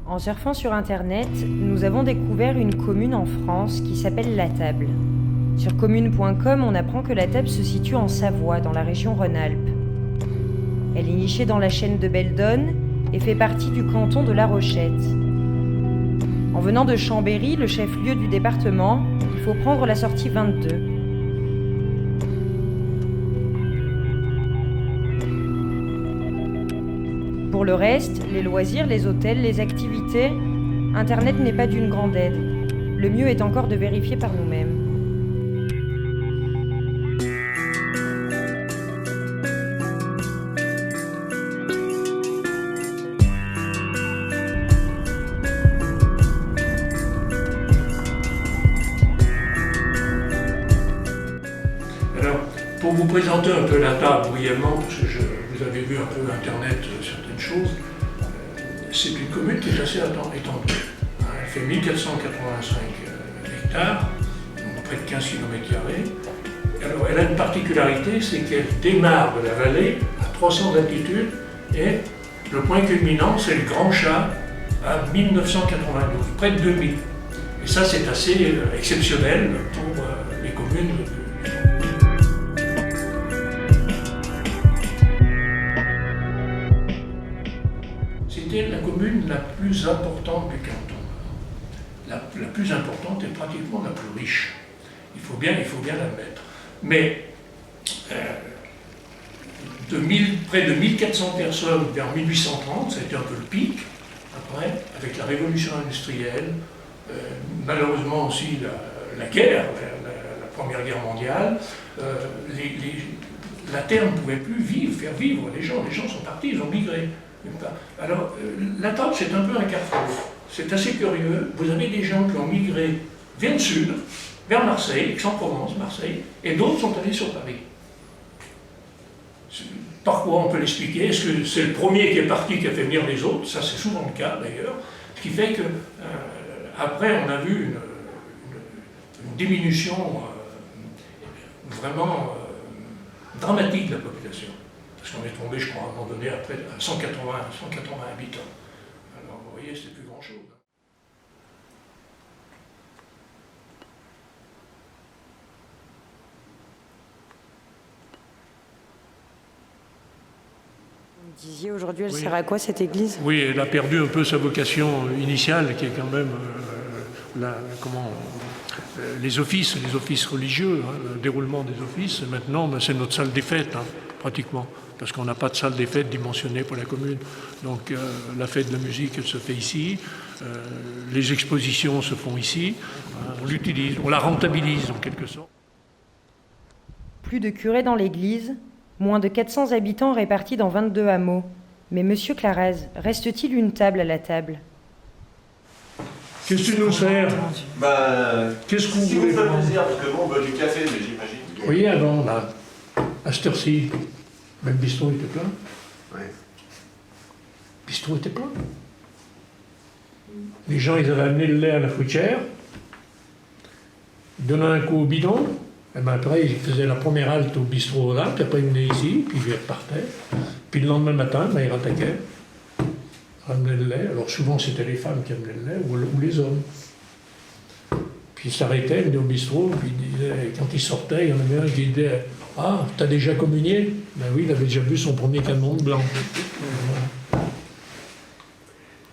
En surfant sur Internet, nous avons découvert une commune en France qui s'appelle La Table. Sur commune.com, on apprend que La Table se situe en Savoie, dans la région Rhône-Alpes. Elle est nichée dans la chaîne de Beldonne et fait partie du canton de La Rochette. En venant de Chambéry, le chef-lieu du département, il faut prendre la sortie 22. Pour le reste, les loisirs, les hôtels, les activités, Internet n'est pas d'une grande aide. Le mieux est encore de vérifier par nous-mêmes. Alors, pour vous présenter un peu La Table brièvement, parce que vous avez vu un peu Internet, certaines choses, c'est une commune qui est assez étendue. Elle fait 1485 hectares, donc près de 15 km². Alors, elle a une particularité, c'est qu'elle démarre de la vallée à 300 d'altitude et le point culminant, c'est le Grand Chat à 1992, près de 2000. Et ça, c'est assez exceptionnel pour les communes. C'était la commune la plus importante du canton. La plus importante et pratiquement la plus riche. Il faut bien l'admettre. Mais près de 1400 personnes vers 1830, ça a été un peu le pic, après, avec la révolution industrielle, malheureusement aussi la guerre, la Première Guerre mondiale. La terre ne pouvait plus faire vivre les gens sont partis, ils ont migré. Alors, La Table, c'est un peu un carrefour. C'est assez curieux. Vous avez des gens qui ont migré vers le sud, vers Marseille, Aix-en-Provence, Marseille, et d'autres sont allés sur Paris. Parfois, on peut l'expliquer. Est-ce que c'est le premier qui est parti qui a fait venir les autres? Ça, c'est souvent le cas, d'ailleurs. Ce qui fait que, après, on a vu une diminution vraiment dramatique de la population. Parce qu'on est tombé, je crois, à un moment donné, après, à 180 habitants. Alors, vous voyez, c'était plus grand-chose. Vous disiez, aujourd'hui, elle sert à quoi, cette église? Oui, elle a perdu un peu sa vocation initiale, qui est quand même les offices religieux, le déroulement des offices. Maintenant, c'est notre salle des fêtes, pratiquement, parce qu'on n'a pas de salle des fêtes dimensionnée pour la commune. Donc la fête de la musique, elle se fait ici, les expositions se font ici, on l'utilise, on la rentabilise en quelque sorte. Plus de curés dans l'église, moins de 400 habitants répartis dans 22 hameaux. Mais monsieur Clarez, reste-t-il une table à La Table? Qu'est-ce que tu nous sers? Qu'est-ce qu'on si vous faites plaisir, parce que bon, on boit du café, mais j'imagine. Oui, avant, là, à cette heure-ci, même le bistrot était plein. Ouais. Le bistrot était plein. Les gens, ils avaient amené le lait à la fruitière, ils donnaient un coup au bidon, et ben après, ils faisaient la première halte au bistrot là, puis après, ils venaient ici, puis ils repartaient. Puis le lendemain matin, ils rattaquaient, ramenaient le lait. Alors souvent, c'était les femmes qui amenaient le lait, ou les hommes. Puis ils s'arrêtaient, ils venaient au bistrot, puis quand ils sortaient, il y en avait un qui disait « Ah, t'as déjà communié ?» Ben oui, il avait déjà bu son premier canon de blanc.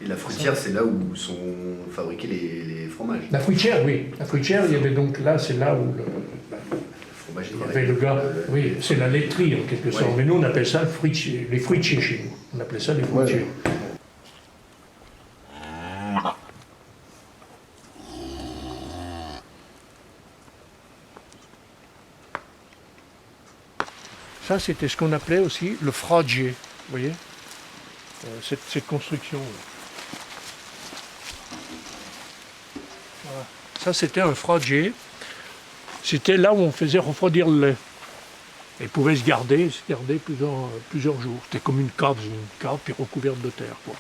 Et la fruitière, c'est là où sont fabriqués les fromages. La fruitière, oui. La fruitière, il y avait donc là, c'est là où le fromage il y avait le gars, oui, c'est la laiterie en quelque sorte. Mais nous, on appelle ça les fruitiers chez nous. On appelait ça les fruitiers. Ouais. Ça, c'était ce qu'on appelait aussi le fradier, vous voyez, cette construction. Voilà. Ça, c'était un fradier. C'était là où on faisait refroidir le lait. Et il pouvait se garder plusieurs jours. C'était comme une cave puis recouverte de terre, quoi.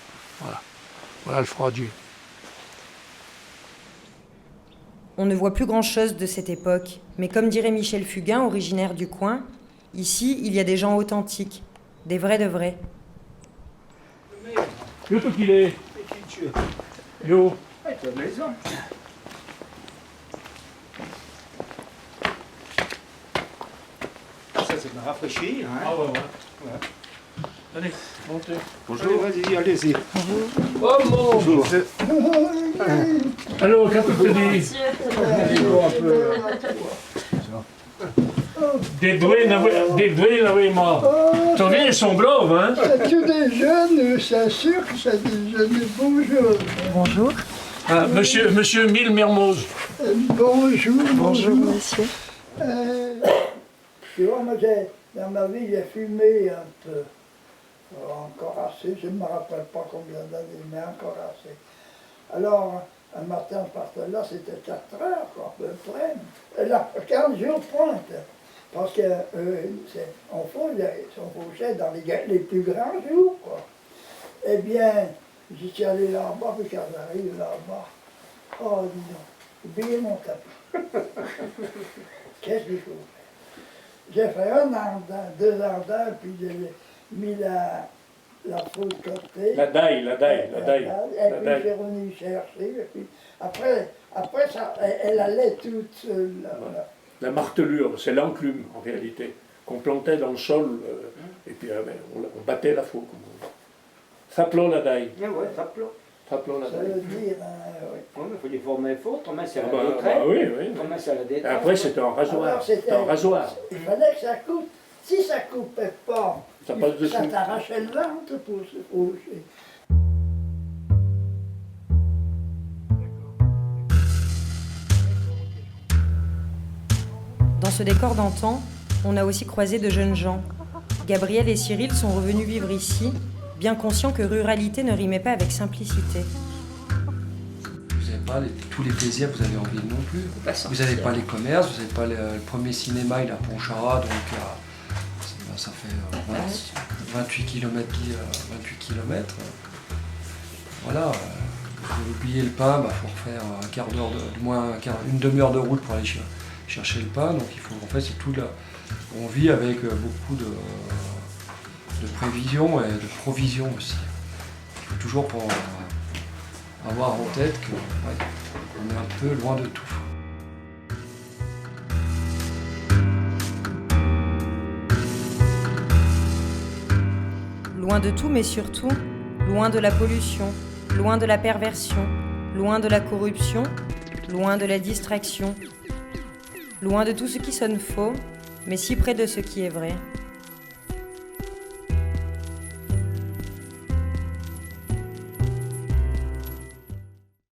Voilà le fradier. On ne voit plus grand-chose de cette époque, mais comme dirait Michel Fugain, originaire du coin, ici, il y a des gens authentiques, des vrais de vrais. Le truc, il est... Yo. Ouais, tu as maison. Ça m'a rafraîchi. Hein. Ah ouais. Ouais. Allez, montez. Bonjour. Allez, allez-y. Oh mon Bonjour. Alors, qu'est-ce que tu dis? Des doués, moi. Ton vieux, ils sont blancs, hein? C'est tous des jeunes, c'est sûr que c'est des jeunes. Bonjour. Bonjour. Ah, monsieur Mille Mermoz. Bonjour. monsieur. Tu vois, moi, dans ma vie, j'ai fumé un peu. Encore assez, je ne me rappelle pas combien d'années, mais encore assez. Alors, un matin, je partais là, c'était 4 heures, quoi, à peu près. Et là, 15 jours pointe. Parce que on fauchait dans les plus grands jours, quoi. Eh bien, j'y suis allé là-bas, puis quand j'arrive là-bas, oh, dis donc, oubliez mon tapis. Qu'est-ce qu'il faut faire? J'ai fait un ardin, 2 ardins, puis j'ai mis la faux de côté. La daille. Et puis j'ai revenu chercher, et puis après ça, elle allait toute seule. Là. La martelure, c'est l'enclume, en réalité, qu'on plantait dans le sol, et puis on battait la faux. S'appelons la daille. Ouais, ça pleut. S'appelons la Ça daille. veut dire, oui. Ouais, mais il faut les former fort, Thomas, c'est à la Bah, détraite. oui. Thomas, c'est à la Et détraite. après, c'était en rasoir. Alors, C'était en rasoir. Il fallait que ça coupe. Si ça coupait pas, Ça passe dessus. ça t'arrachait le ventre pour se faucher. Dans ce décor d'antan, on a aussi croisé de jeunes gens. Gabriel et Cyril sont revenus vivre ici, bien conscients que ruralité ne rimait pas avec simplicité. Vous n'avez pas tous les plaisirs que vous avez en ville non plus. Vous n'avez pas les commerces, vous n'avez pas le premier cinéma, il est à Pontcharrat, donc ça fait 28 km. Voilà, vous avez oublié le pain, il faut refaire un quart d'heure, une demi-heure de route pour aller chercher le pain. Donc il faut, en fait, c'est tout là. On vit avec beaucoup de prévisions et de provisions aussi. Il faut toujours avoir en tête qu'on est un peu loin de tout. Loin de tout, mais surtout, loin de la pollution, loin de la perversion, loin de la corruption, loin de la distraction, loin de tout ce qui sonne faux, mais si près de ce qui est vrai.